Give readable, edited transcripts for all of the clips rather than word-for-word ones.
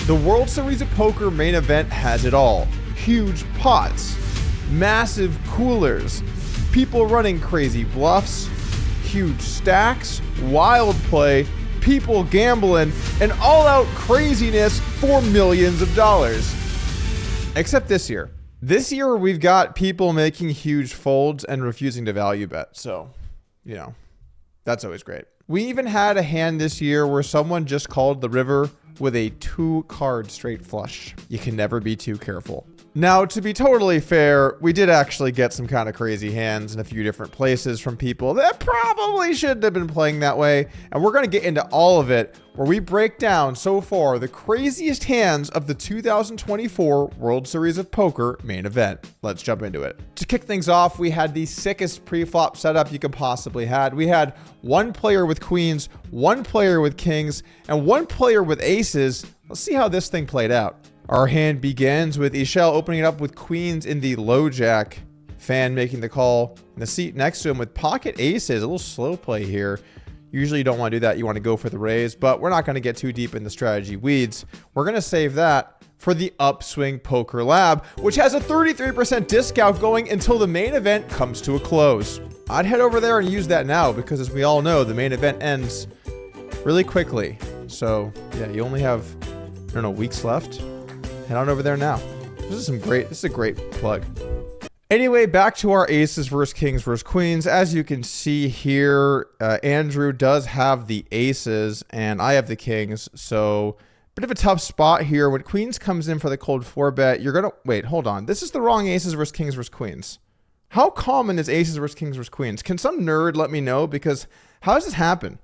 The World Series of Poker main event has it all. Huge pots, massive coolers, people running crazy bluffs, huge stacks, wild play, people gambling, and all-out craziness for millions of dollars. Except this year. This year, we've got people making huge folds and refusing to value bet. So, you know, that's always great. We even had a hand this year where someone just called the river with a 2-card straight flush. You can never be too careful. Now, to be totally fair, we did actually get some kind of crazy hands in a few different places from people that probably shouldn't have been playing that way. And we're going to get into all of it, where we break down so far the craziest hands of the 2024 World Series of Poker main event. Let's jump into it. To kick things off, we had the sickest pre-flop setup you could possibly had. We had one player with queens, one player with kings, and one player with aces. Let's see how this thing played out. Our hand begins with Ishel opening it up with queens in the low jack. Fan making the call in the seat next to him with pocket aces. A little slow play here. Usually you don't want to do that. You want to go for the raise, but we're not going to get too deep in the strategy weeds. We're going to save that for the Upswing Poker Lab, which has a 33% discount going until the main event comes to a close. I'd head over there and use that now because, as we all know, the main event ends really quickly. So yeah, you only have, I don't know, weeks left. Head on over there now. This is a great plug. Anyway, back to our aces versus kings versus queens. As you can see here, Andrew does have the aces and I have the kings. So bit of a tough spot here. When queens comes in for the cold 4-bet, you're going to, wait, hold on. This is the wrong aces versus kings versus queens. How common is aces versus kings versus queens? Can some nerd let me know? Because how does this happen?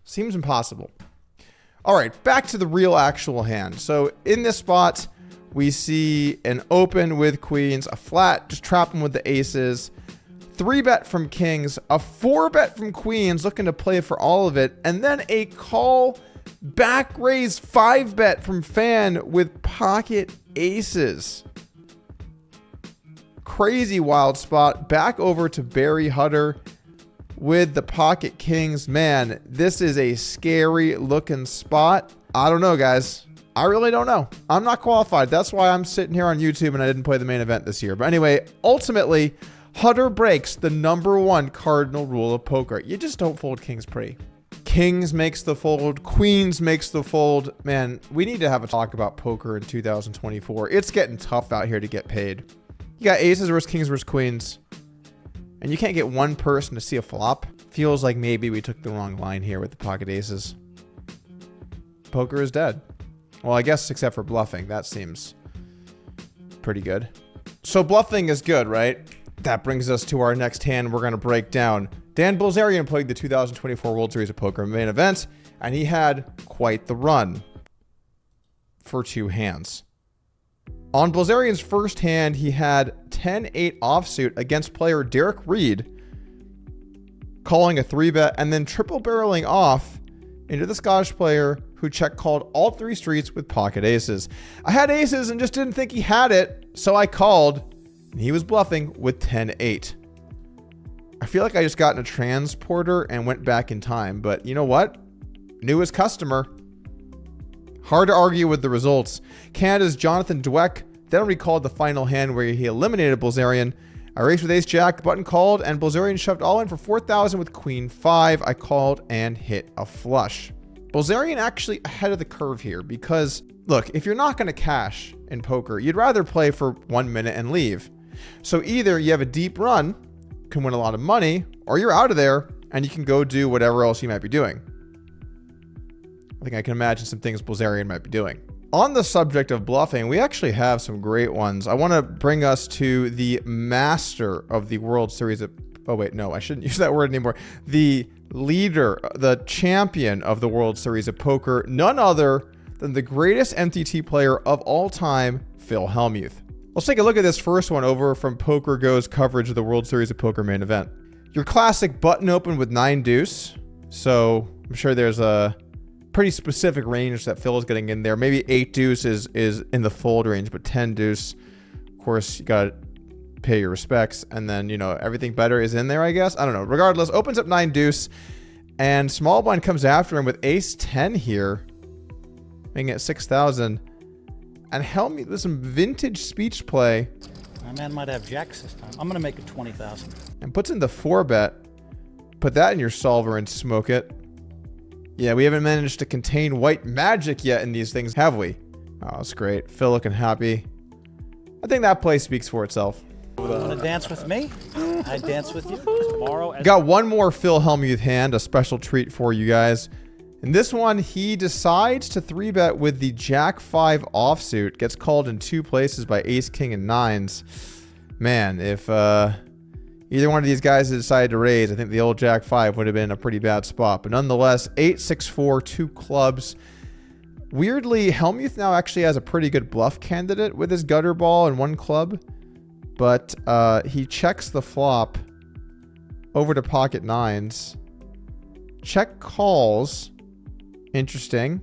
Seems impossible. All right, back to the real actual hand. So in this spot, we see an open with queens, a flat, just trap them with the aces, 3-bet from kings, a 4-bet from queens, looking to play for all of it, and then a call back raise 5-bet from fan with pocket aces. Crazy wild spot. Back over to Barry Hutter with the pocket kings. Man, this is a scary looking spot. I don't know, guys. I really don't know. I'm not qualified. That's why I'm sitting here on YouTube and I didn't play the main event this year. But anyway, ultimately, Hutter breaks the #1 cardinal rule of poker. You just don't fold kings pre. Kings makes the fold. Queens makes the fold. Man, we need to have a talk about poker in 2024. It's getting tough out here to get paid. You got aces versus kings versus queens. And you can't get one person to see a flop. Feels like maybe we took the wrong line here with the pocket aces. Poker is dead. Well, I guess except for bluffing. That seems pretty good. So bluffing is good, right? That brings us to our next hand we're going to break down. Dan Bilzerian played the 2024 World Series of Poker main event, and he had quite the run for 2 hands. On Bilzerian's first hand, he had 10-8 offsuit against player Derek Reed, calling a 3-bet and then triple barreling off into the Scottish player who check called all 3 streets with pocket aces. I had aces and just didn't think he had it, so I called, and he was bluffing with 10-8. I feel like I just got in a transporter and went back in time, but you know what? Newest customer. Hard to argue with the results. Canada's Jonathan Dweck then recalled the final hand where he eliminated Bilzerian. I raced with ace-jack, button called, and Bilzerian shoved all in for 4,000 with queen 5. I called and hit a flush. Bilzerian actually ahead of the curve here because, look, if you're not going to cash in poker, you'd rather play for 1 minute and leave. So either you have a deep run, can win a lot of money, or you're out of there and you can go do whatever else you might be doing. I think I can imagine some things Bilzerian might be doing. On the subject of bluffing, we actually have some great ones. I want to bring us to the master of the World Series of... Oh, wait, no, I shouldn't use that word anymore. The leader, the champion of the World Series of Poker, none other than the greatest MTT player of all time, Phil Hellmuth. Let's take a look at this first one over from Poker Go's coverage of the World Series of Poker main event. Your classic button open with 9 deuce. So I'm sure there's a pretty specific range that Phil is getting in there. Maybe 8 deuce is in the fold range, but 10 deuce, of course, you got to pay your respects. And then, you know, everything better is in there, I guess. I don't know. Regardless, opens up 9 deuce and small blind comes after him with ace 10 here. making it 6,000. And Hellmuth with some vintage speech play. My man might have jacks this time. I'm going to make it 20,000. And puts in the 4-bet. Put that in your solver and smoke it. Yeah, we haven't managed to contain white magic yet in these things, have we? Oh, that's great. Phil looking happy. I think that play speaks for itself. You want to dance with me? I dance with you tomorrow. Got one more Phil Hellmuth hand, a special treat for you guys. In this one, he decides to 3-bet with the Jack 5 offsuit. Gets called in 2 places by Ace, King, and 9s. Man, if either one of these guys had decided to raise, I think the old Jack 5 would have been in a pretty bad spot. But nonetheless, 8, 6, 4, 2 clubs. Weirdly, Hellmuth now actually has a pretty good bluff candidate with his gutter ball and 1 club. But he checks the flop over to pocket 9s. Check calls. Interesting.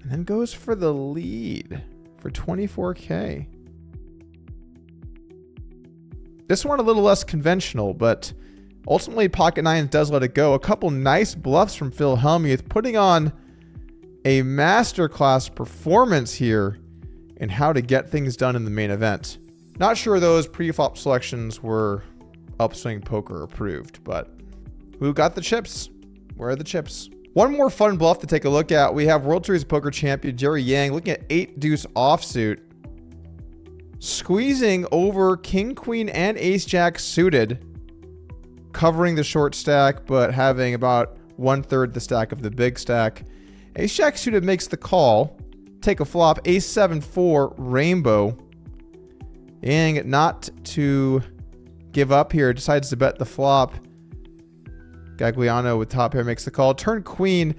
And then goes for the lead for 24K. This one a little less conventional, but ultimately pocket 9s does let it go. A couple nice bluffs from Phil Hellmuth, putting on a masterclass performance here in how to get things done in the main event. Not sure those pre-flop selections were upswing poker approved, but who got the chips? Where are the chips? One more fun bluff to take a look at. We have World Series poker champion Jerry Yang looking at 8 deuce offsuit, squeezing over king, queen, and ace jack suited, covering the short stack, but having about 1/3 the stack of the big stack. Ace jack suited makes the call. Take a flop. Ace 7-4 rainbow. Yang not to give up here, decides to bet the flop. Negreanu with top pair makes the call. Turn queen,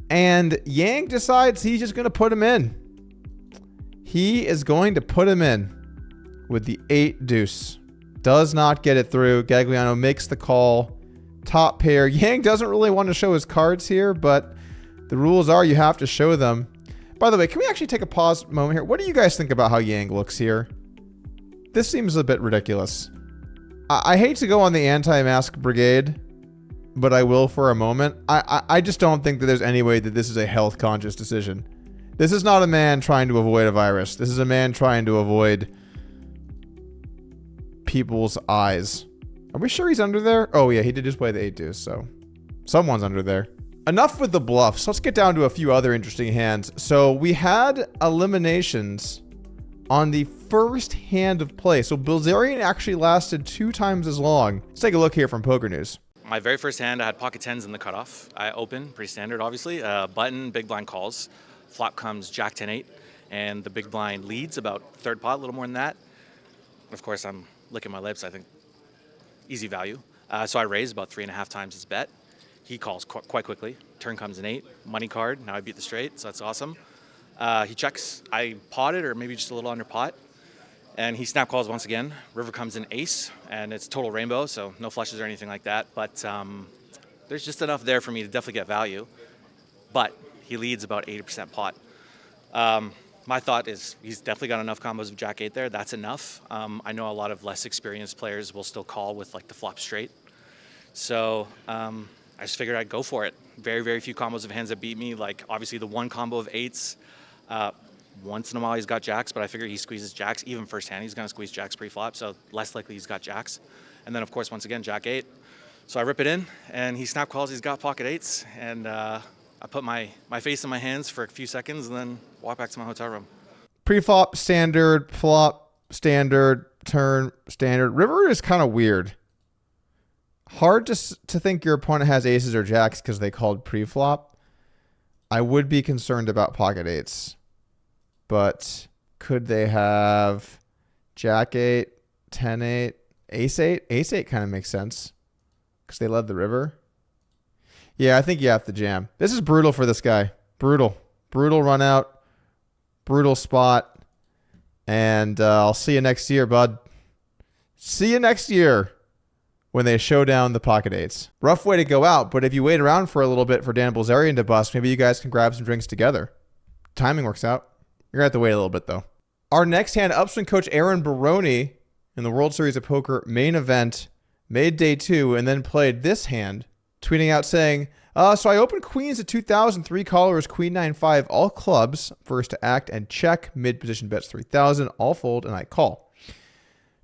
and Yang decides he's just going to put him in. He is going to put him in with the 8 deuce. Does not get it through. Negreanu makes the call. Top pair. Yang doesn't really want to show his cards here, but the rules are you have to show them. By the way, can we actually take a pause moment here? What do you guys think about how Yang looks here? This seems a bit ridiculous. I hate to go on the anti-mask brigade, but I will for a moment. I just don't think that there's any way that this is a health conscious decision. This is not a man trying to avoid a virus. This is a man trying to avoid people's eyes. Are we sure he's under there? Oh yeah, he did just play the 8 deuce, so someone's under there. Enough with the bluffs. Let's get down to a few other interesting hands. So we had eliminations on the first hand of play. So Bilzerian actually lasted 2 times as long. Let's take a look here from Poker News. My very first hand, I had pocket 10s in the cutoff. I open, pretty standard, obviously. Button, big blind calls. Flop comes Jack 10-8, and the big blind leads about 3rd pot, a little more than that. Of course, I'm licking my lips. I think easy value. So I raise about 3.5 times his bet. He calls quite quickly. Turn comes an 8, money card. Now I beat the straight, so that's awesome. He checks. I potted, or maybe just a little under pot. And he snap calls once again. River comes in ace, and it's total rainbow, so no flushes or anything like that. But there's just enough there for me to definitely get value. But he leads about 80% pot. My thought is he's definitely got enough combos of Jack 8 there. That's enough. I know a lot of less experienced players will still call with like the flop straight. So I just figured I'd go for it. Very, very few combos of hands that beat me. Like obviously the one combo of 8s. Once in a while he's got jacks, but I figure he squeezes jacks. Even first hand he's going to squeeze jacks pre-flop, so less likely he's got jacks. And then of course once again Jack 8. So I rip it in, and he snap calls. He's got pocket 8s, and I put my face in my hands for a few seconds, and then walk back to my hotel room. Pre-flop standard, flop standard, turn standard. River is kind of weird. Hard to think your opponent has aces or jacks because they called pre-flop. I would be concerned about pocket 8s. But could they have Jack 8, 10 8, Ace 8? Ace 8 kind of makes sense because they led the river. Yeah, I think you have to jam. This is brutal for this guy. Brutal. Brutal run out. Brutal spot. And I'll see you next year, bud. See you next year when they show down the pocket 8s. Rough way to go out, but if you wait around for a little bit for Dan Bilzerian to bust, maybe you guys can grab some drinks together. Timing works out. You're going to have to wait a little bit, though. Our next hand, upswing coach Aaron Baroni in the World Series of Poker main event, made day 2, and then played this hand, tweeting out saying, So I open queens at 2,000, 3 callers, queen 9-5, all clubs, first to act and check, mid position bets 3,000, all fold, and I call.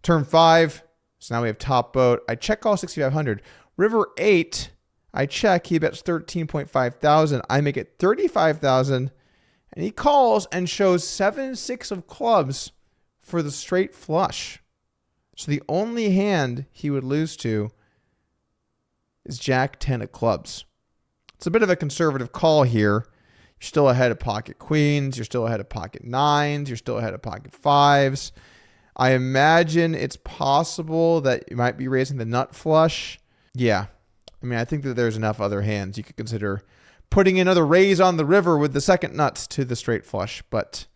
Turn 5, so now we have top boat. I check call 6,500. River 8, I check, he bets 13.5 thousand. I make it 35,000, and he calls and shows 7-6 of clubs for the straight flush. So the only hand he would lose to is Jack 10 of clubs. It's a bit of a conservative call here. You're still ahead of pocket queens. You're still ahead of pocket nines. You're still ahead of pocket fives. I imagine it's possible that you might be raising the nut flush. Yeah. I mean, I think that there's enough other hands you could consider putting another raise on the river with the second nuts to the straight flush. But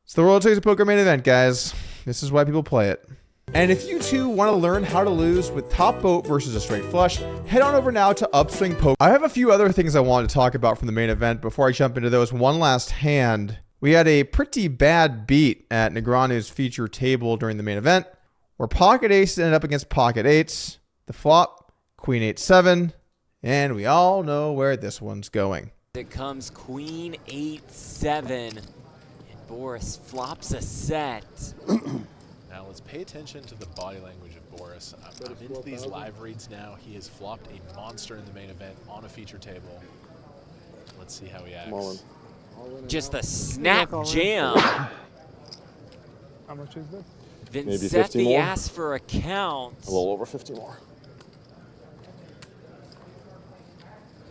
it's the World Series of Poker main event, guys. This is why people play it. And if you too want to learn how to lose with top boat versus a straight flush, head on over now to Upswing Poker. I have a few other things I want to talk about from the main event before I jump into those. One last hand. We had a pretty bad beat at Negreanu's feature table during the main event, where pocket aces ended up against pocket eights. The flop, queen 8-7, and we all know where this one's going. It comes queen 8-7, and Boris flops a set. Now let's pay attention to the body language of Boris. I'm into these live reads now. He has flopped a monster in the main event on a feature table. Let's see how he acts. Just a snap jam. How much is this? Maybe 50 Vincetti more? asks for a count. A little over 50 more.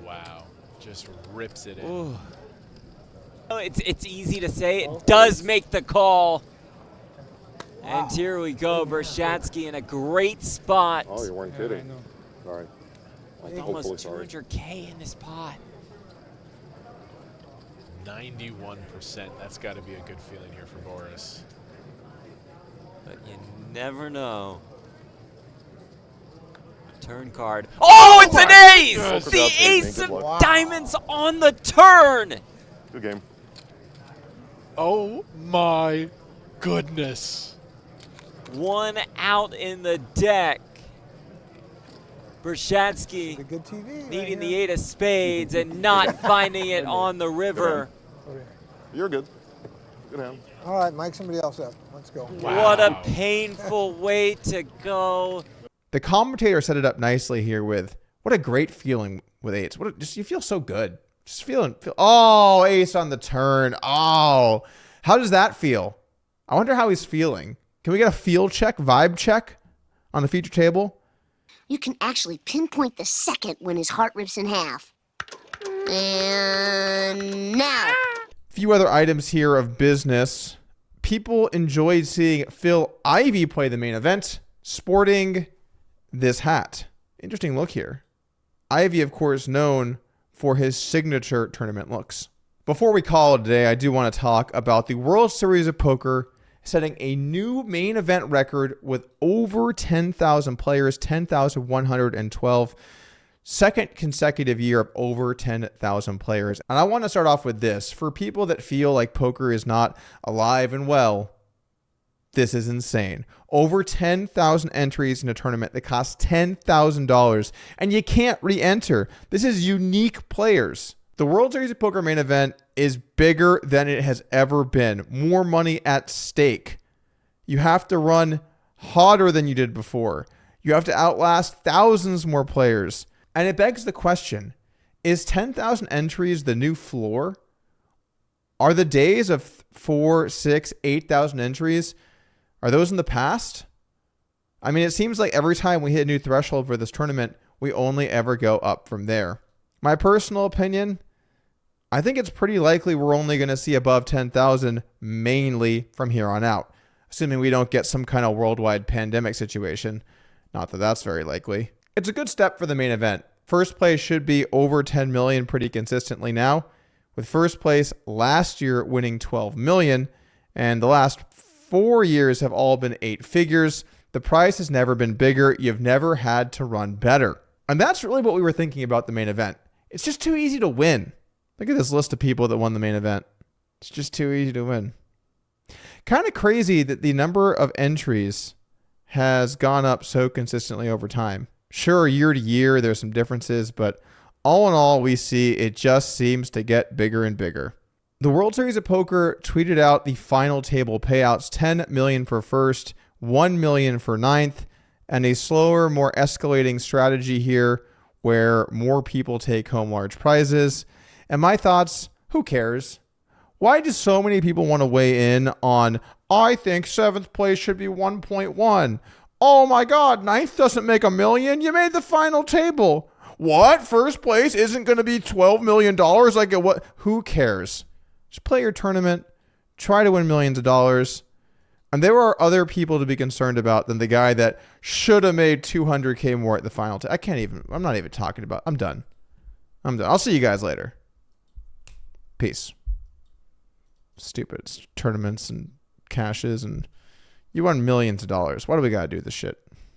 Wow, just rips it in. Ooh. Oh, it's easy to say. It does make the call. And here we go. Bershatsky in a great spot. Oh, you weren't kidding. Sorry. With Hopefully, almost sorry. 200K in this pot. 91%. That's got to be a good feeling here for Boris. But you never know. Turn card. Oh, it's an ace! Yes. The Good job, ace Good of luck. diamonds on the turn. Good game. Oh my goodness. One out in the deck. Bershatsky The good TV. needing the 8 of spades and not finding it on the river. You're good. Good hand. All right, mic somebody else up. Let's go. What a painful way to go. The commentator set it up nicely here with what a great feeling with eights. Just you feel so good. Just oh, ace on the turn. Oh, how does that feel? I wonder how he's feeling. Can we get a feel check, vibe check on the feature table? You can actually pinpoint the second when his heart rips in half. And now. Few other items here of business. People enjoyed seeing Phil Ivey play the main event, sporting this hat. Interesting look here. Ivey, of course, known for his signature tournament looks. Before we call it today, I do want to talk about the World Series of Poker setting a new main event record with over 10,000 players, 10,112. Second consecutive year of over 10,000 players. And I want to start off with this. For people that feel like poker is not alive and well, this is insane. Over 10,000 entries in a tournament that costs $10,000, and you can't re-enter. This is unique players. The World Series of Poker main event is bigger than it has ever been. More money at stake. You have to run hotter than you did before. You have to outlast thousands more players. And it begs the question, is 10,000 entries the new floor? Are the days of 4, 6, 8,000 entries, are those in the past? I mean, it seems like every time we hit a new threshold for this tournament, we only ever go up from there. My personal opinion, I think it's pretty likely we're only going to see above 10,000 mainly from here on out, assuming we don't get some kind of worldwide pandemic situation. Not that that's very likely. It's a good step for the main event. First place should be over 10 million pretty consistently now, with first place last year winning 12 million, and the last 4 years have all been 8 figures. The price has never been bigger. You've never had to run better. And that's really what we were thinking about the main event. It's just too easy to win. Look at this list of people that won the main event. It's just too easy to win. Kind of crazy that the number of entries has gone up so consistently over time. Sure, year to year, there's some differences, but All in all, we see it just seems to get bigger and bigger. The World Series of Poker tweeted out the final table payouts: $10 million for first, $1 million for ninth, and a slower, more escalating strategy here where more people take home large prizes. And my thoughts, who cares? Why do so many people want to weigh in on, I think 7th place should be 1.1. Oh my God, 9th doesn't make $1 million. You made the final table. What? First place isn't going to be $12 million? Like what? Who cares? Just play your tournament. Try to win millions of dollars. And there are other people to be concerned about than the guy that should have made 200K more at the final. I'm not even talking about. I'm done. I'll see you guys later. Peace. Stupid tournaments and cashes, and you won millions of dollars. Why do we got to do this shit?